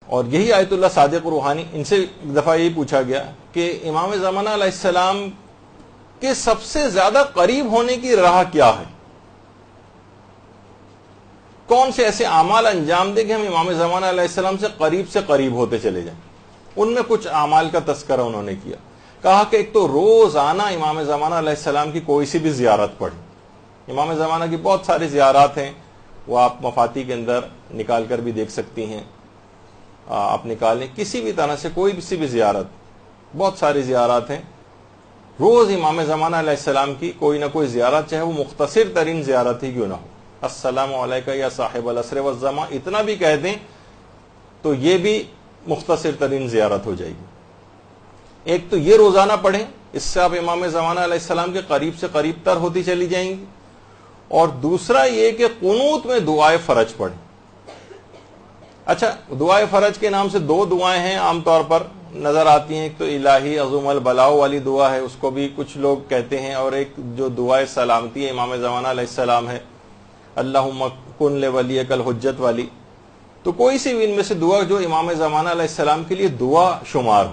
اور یہی آیت اللہ صادق روحانی، ان سے ایک دفعہ یہی پوچھا گیا کہ امام زمانہ علیہ السلام کے سب سے زیادہ قریب ہونے کی راہ کیا ہے، کون سے ایسے اعمال انجام دے کہ ہم امام زمانہ علیہ السلام سے قریب ہوتے چلے جائیں۔ ان میں کچھ اعمال کا تذکرہ انہوں نے کیا، کہا کہ ایک تو روزانہ امام زمانہ علیہ السلام کی کوئی سی بھی زیارت پڑھی۔ امام زمانہ کی بہت ساری زیارات ہیں، وہ آپ مفاتی کے اندر نکال کر بھی دیکھ سکتی ہیں، آپ نکالیں کسی بھی طرح سے کوئی سی بھی زیارت، بہت ساری زیارات ہیں۔ روز امام زمانہ علیہ السلام کی کوئی نہ کوئی زیارت، چاہے وہ مختصر ترین زیارت ہی کیوں نہ ہو، السلام علیکہ یا صاحب العصر والزمان، اتنا بھی کہہ دیں تو یہ بھی مختصر ترین زیارت ہو جائے گی۔ ایک تو یہ روزانہ پڑھیں، اس سے آپ امام زمانہ علیہ السلام کے قریب سے قریب تر ہوتی چلی جائیں گی۔ اور دوسرا یہ کہ قنوت میں دعائے فرج پڑھیں۔ اچھا، دعائے فرج کے نام سے دو دعائیں ہیں عام طور پر نظر آتی ہیں، ایک تو الہی عظم البلاء والی دعا ہے، اس کو بھی کچھ لوگ کہتے ہیں، اور ایک جو دعائے سلامتی ہے امام زمانہ علیہ السلام ہے، اللہم کن لولیک الحجت والی۔ تو کوئی سی بھی ان میں سے دعا جو امام زمانہ علیہ السلام کے لیے دعا شمار ہو،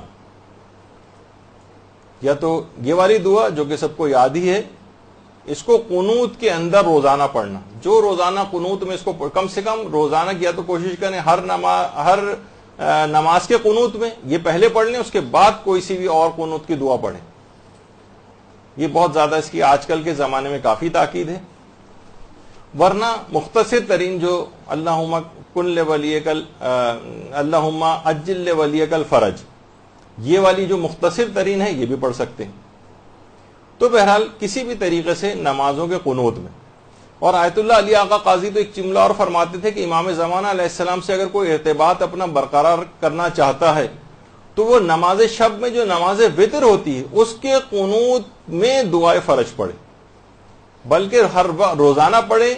یا تو یہ والی دعا جو کہ سب کو یاد ہی ہے، اس کو قنوت کے اندر روزانہ پڑھنا۔ جو روزانہ قنوت میں اس کو کم سے کم روزانہ کیا تو کوشش کریں ہر نماز کے قنوت میں یہ پہلے پڑھ لیں، اس کے بعد کوئی سی بھی اور قنوت کی دعا پڑھیں۔ یہ بہت زیادہ اس کی آج کل کے زمانے میں کافی تاکید ہے۔ ورنہ مختصر ترین جو اللہم کن لولیک اللہم عجل لولیک الفرج، یہ والی جو مختصر ترین ہے یہ بھی پڑھ سکتے ہیں۔ تو بہرحال کسی بھی طریقے سے نمازوں کے قنوت میں۔ اور آیت اللہ علی آقا قاضی تو ایک جملہ اور فرماتے تھے کہ امام زمانہ علیہ السلام سے اگر کوئی ارتباط اپنا برقرار کرنا چاہتا ہے تو وہ نماز شب میں جو نماز وتر ہوتی ہے اس کے قنوت میں دعائے فرج پڑھے، بلکہ ہر روزانہ پڑھے،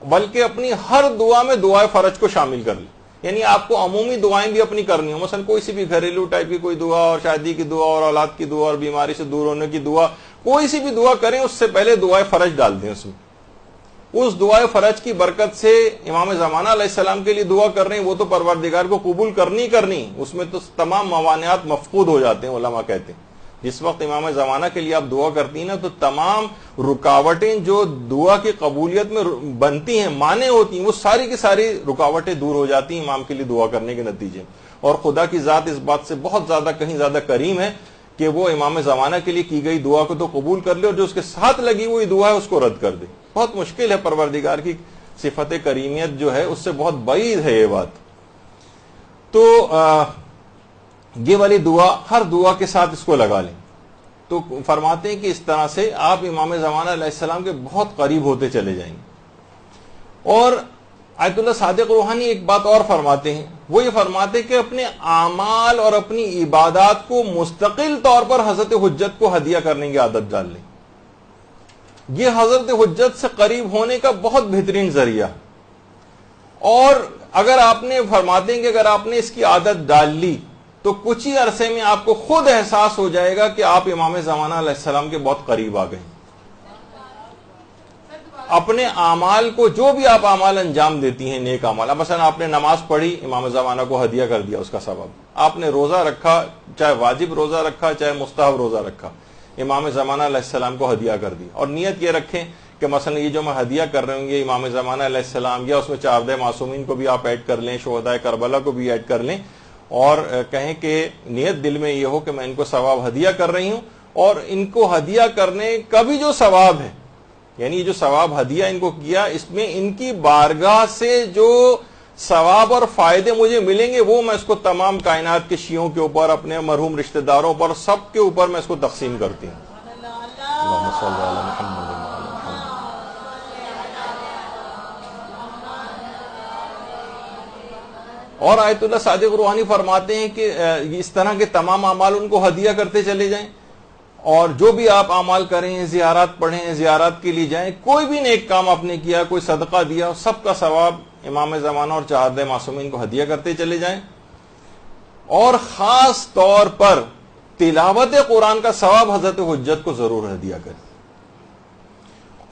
بلکہ اپنی ہر دعا میں دعائے فرج کو شامل کر لیں۔ یعنی آپ کو عمومی دعائیں بھی اپنی کرنی ہوں، مثلا کوئی سی بھی گھریلو ٹائپ کی کوئی دعا، اور شادی کی دعا، اور اولاد کی دعا، اور بیماری سے دور ہونے کی دعا، کوئی سی بھی دعا کریں اس سے پہلے دعائے فرج ڈال دیں اس میں۔ اس دعائے فرج کی برکت سے امام زمانہ علیہ السلام کے لیے دعا کر رہے ہیں، وہ تو پروردگار کو قبول کرنی، اس میں تو تمام موانعات مفقود ہو جاتے ہیں، علماء کہتے ہیں۔ جس وقت امام زمانہ کے لیے آپ دعا کرتی ہیں نا، تو تمام رکاوٹیں جو دعا کی قبولیت میں بنتی ہیں، مانع ہوتی ہیں، وہ ساری کی ساری رکاوٹیں دور ہو جاتی ہیں امام کے لیے دعا کرنے کے نتیجے۔ اور خدا کی ذات اس بات سے بہت زیادہ کہیں زیادہ کریم ہے کہ وہ امام زمانہ کے لیے کی گئی دعا کو تو قبول کر لے، اور جو اس کے ساتھ لگی ہوئی دعا ہے اس کو رد کر دے۔ بہت مشکل ہے، پروردگار کی صفت کریمیت جو ہے اس سے بہت بعید ہے یہ بات۔ تو یہ والی دعا ہر دعا کے ساتھ اس کو لگا لیں۔ تو فرماتے ہیں کہ اس طرح سے آپ امام زمانہ علیہ السلام کے بہت قریب ہوتے چلے جائیں گے۔ اور آیت اللہ صادق روحانی ایک بات اور فرماتے ہیں، وہ یہ فرماتے ہیں کہ اپنے اعمال اور اپنی عبادات کو مستقل طور پر حضرت حجت کو ہدیہ کرنے کی عادت ڈال لیں۔ یہ حضرت حجت سے قریب ہونے کا بہت بہترین ذریعہ۔ اور اگر آپ نے فرماتے ہیں کہ اگر آپ نے اس کی عادت ڈال لی تو کچھ ہی عرصے میں آپ کو خود احساس ہو جائے گا کہ آپ امام زمانہ علیہ السلام کے بہت قریب آ گئے۔ اپنے اعمال کو، جو بھی آپ اعمال انجام دیتی ہیں نیک اعمال، مثلا آپ نے نماز پڑھی، امام زمانہ کو ہدیہ کر دیا اس کا ثواب۔ آپ نے روزہ رکھا، چاہے واجب روزہ رکھا چاہے مستحب روزہ رکھا، امام زمانہ علیہ السلام کو ہدیہ کر دی۔ اور نیت یہ رکھیں کہ مثلا یہ جو میں ہدیہ کر رہے ہوں یہ امام زمانہ علیہ السلام، یا اس میں 4 معصومین کو بھی آپ ایڈ کر لیں، شہداء کربلا کو بھی ایڈ کر لیں، اور کہیں کہ نیت دل میں یہ ہو کہ میں ان کو ثواب ہدیہ کر رہی ہوں، اور ان کو ہدیہ کرنے کا بھی جو ثواب ہے، یعنی جو ثواب ہدیہ ان کو کیا، اس میں ان کی بارگاہ سے جو ثواب اور فائدے مجھے ملیں گے وہ میں اس کو تمام کائنات کے شیعوں کے اوپر، اپنے مرحوم رشتہ داروں پر، سب کے اوپر میں اس کو تقسیم کرتی ہوں۔ اللہم صلی علی محمد۔ اور آیت اللہ صادق روحانی فرماتے ہیں کہ اس طرح کے تمام اعمال ان کو ہدیہ کرتے چلے جائیں، اور جو بھی آپ اعمال کریں، زیارات پڑھیں، زیارات کے لیے جائیں، کوئی بھی نیک کام آپ نے کیا، کوئی صدقہ دیا، سب کا ثواب امام زمانہ اور 4 معصومین کو ہدیہ کرتے چلے جائیں۔ اور خاص طور پر تلاوت قرآن کا ثواب حضرت حجت کو ضرور ہدیہ کریں۔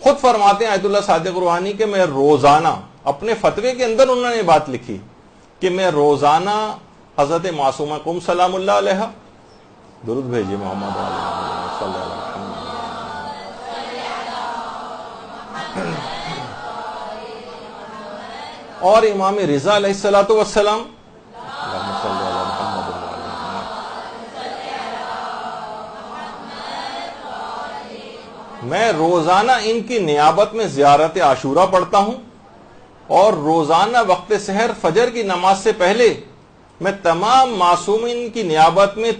خود فرماتے ہیں آیت اللہ صادق روحانی کہ میں روزانہ، اپنے فتوے کے اندر انہوں نے بات لکھی کہ میں روزانہ حضرت معصومہ قم سلام اللہ علیہ درود بھیجیے محمد صلی اللہ علیہ وسلم. اور امام رضا علیہ الصلوۃ والسلام اللہم صلی علی محمد. میں روزانہ ان کی نیابت میں زیارت عاشورہ پڑھتا ہوں اور روزانہ وقت سحر فجر کی نماز سے پہلے میں تمام معصومین کی نیابت میں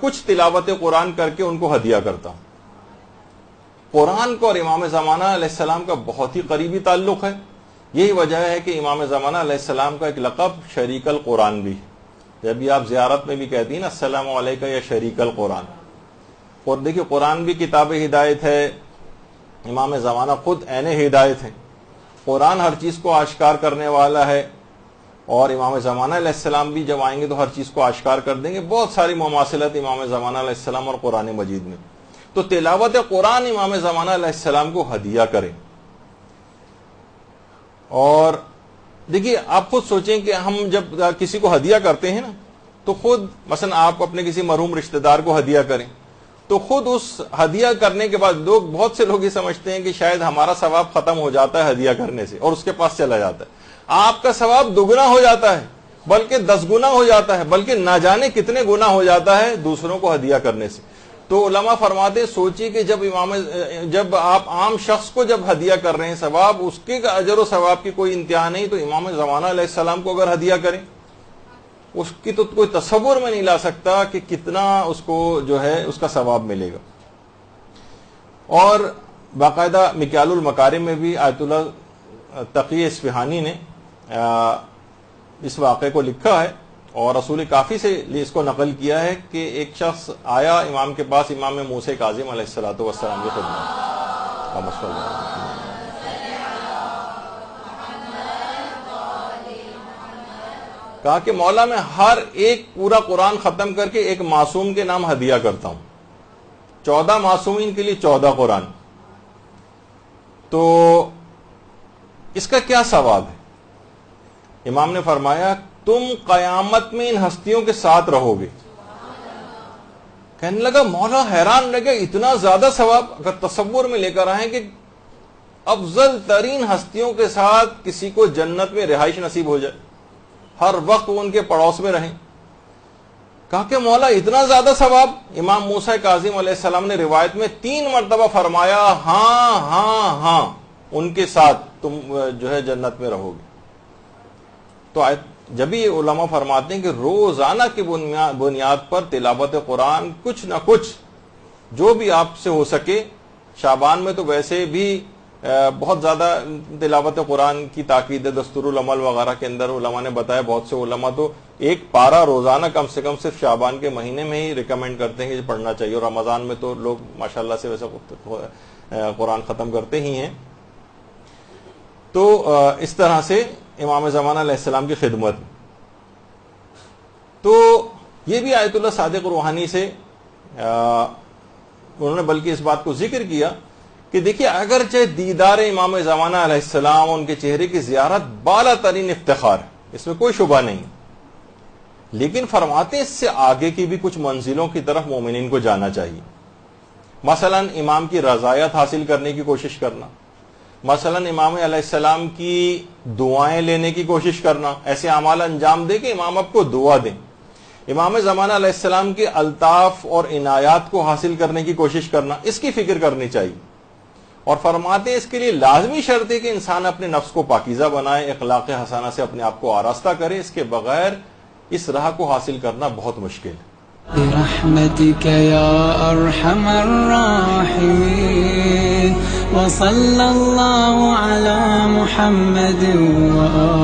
کچھ تلاوت قرآن کر کے ان کو ہدیہ کرتا ہوں. قرآن کو اور امام زمانہ علیہ السلام کا بہت ہی قریبی تعلق ہے. یہی وجہ ہے کہ امام زمانہ علیہ السلام کا ایک لقب شریک القرآن بھی. جب بھی آپ زیارت میں بھی کہتی ہیں نا السلام علیکم یا شریک القرآن. اور دیکھیے قرآن بھی کتاب ہدایت ہے, امام زمانہ خود عین ہدایت ہے. قرآن ہر چیز کو آشکار کرنے والا ہے اور امام زمانہ علیہ السلام بھی جب آئیں گے تو ہر چیز کو آشکار کر دیں گے. بہت ساری مماثلت امام زمانہ علیہ السلام اور قرآن مجید میں. تو تلاوت قرآن امام زمانہ علیہ السلام کو ہدیہ کریں. اور دیکھیے آپ خود سوچیں کہ ہم جب کسی کو ہدیہ کرتے ہیں نا تو خود مثلا آپ اپنے کسی مرحوم رشتہ دار کو ہدیہ کریں تو خود اس ہدیہ کرنے کے بعد بہت سے لوگ یہ سمجھتے ہیں کہ شاید ہمارا ثواب ختم ہو جاتا ہے ہدیہ کرنے سے اور اس کے پاس چلا جاتا ہے. آپ کا ثواب دگنا ہو جاتا ہے, بلکہ 10 گنا ہو جاتا ہے, بلکہ نہ جانے کتنے گنا ہو جاتا ہے دوسروں کو ہدیہ کرنے سے. تو علماء فرماتے ہیں سوچیے کہ جب آپ عام شخص کو جب ہدیہ کر رہے ہیں ثواب اس کے اجر و ثواب کی کوئی انتہا نہیں, تو امام زمانہ علیہ السلام کو اگر ہدیہ کریں اس کی تو کوئی تصور میں نہیں لا سکتا کہ کتنا اس کو جو ہے اس کا ثواب ملے گا. اور باقاعدہ مکیال المکارم میں بھی آیت اللہ تقی اصفہانی نے اس واقعے کو لکھا ہے اور رسول کافی سے اس کو نقل کیا ہے کہ ایک شخص آیا امام کے پاس, امام موسیٰ کاظم علیہ الصلوۃ والسلام کی خدمت. کہا کہ مولا میں ہر ایک پورا قرآن ختم کر کے ایک معصوم کے نام ہدیہ کرتا ہوں, 14 معصومین کے لیے 14 قرآن, تو اس کا کیا ثواب ہے؟ امام نے فرمایا تم قیامت میں ان ہستیوں کے ساتھ رہو گے. کہنے لگا مولا حیران رہ گیا اتنا زیادہ ثواب. اگر تصور میں لے کر آئیں کہ افضل ترین ہستیوں کے ساتھ کسی کو جنت میں رہائش نصیب ہو جائے, ہر وقت وہ ان کے پڑوس میں رہیں. کہا کہ مولا اتنا زیادہ ثواب؟ امام موسیٰ کاظم علیہ السلام نے روایت میں 3 مرتبہ فرمایا ہاں ہاں ہاں ان کے ساتھ تم جو ہے جنت میں رہو گے. تو جب یہ علماء فرماتے ہیں کہ روزانہ کی بنیاد پر تلاوت قرآن کچھ نہ کچھ جو بھی آپ سے ہو سکے, شعبان میں تو ویسے بھی بہت زیادہ تلاوت قرآن کی تاکید ہے, دستور العمل وغیرہ کے اندر علماء نے بتایا. بہت سے علماء تو ایک پارہ روزانہ کم سے کم صرف شعبان کے مہینے میں ہی ریکمینڈ کرتے ہیں کہ پڑھنا چاہیے, اور رمضان میں تو لوگ ماشاءاللہ سے ویسے قرآن ختم کرتے ہی ہیں. تو اس طرح سے امام زمانہ علیہ السلام کی خدمت. تو یہ بھی آیت اللہ صادق روحانی سے انہوں نے بلکہ اس بات کو ذکر کیا کہ دیکھیے اگرچہ دیدار امام زمانہ علیہ السلام ان کے چہرے کی زیارت بالا ترین افتخار ہے, اس میں کوئی شبہ نہیں, لیکن فرماتے اس سے آگے کی بھی کچھ منزلوں کی طرف مومنین کو جانا چاہیے. مثلا امام کی رضایت حاصل کرنے کی کوشش کرنا, مثلا امام علیہ السلام کی دعائیں لینے کی کوشش کرنا, ایسے اعمال انجام دے کہ امام آپ کو دعا دیں. امام زمانہ علیہ السلام کے الطاف اور عنایات کو حاصل کرنے کی کوشش کرنا, اس کی فکر کرنی چاہیے. اور فرماتے ہیں اس کے لیے لازمی شرط ہے کہ انسان اپنے نفس کو پاکیزہ بنائے, اخلاق حسنہ سے اپنے آپ کو آراستہ کرے, اس کے بغیر اس راہ کو حاصل کرنا بہت مشکل ہے. برحمتك يا أرحم الراحمين وصلى الله على محمد وآله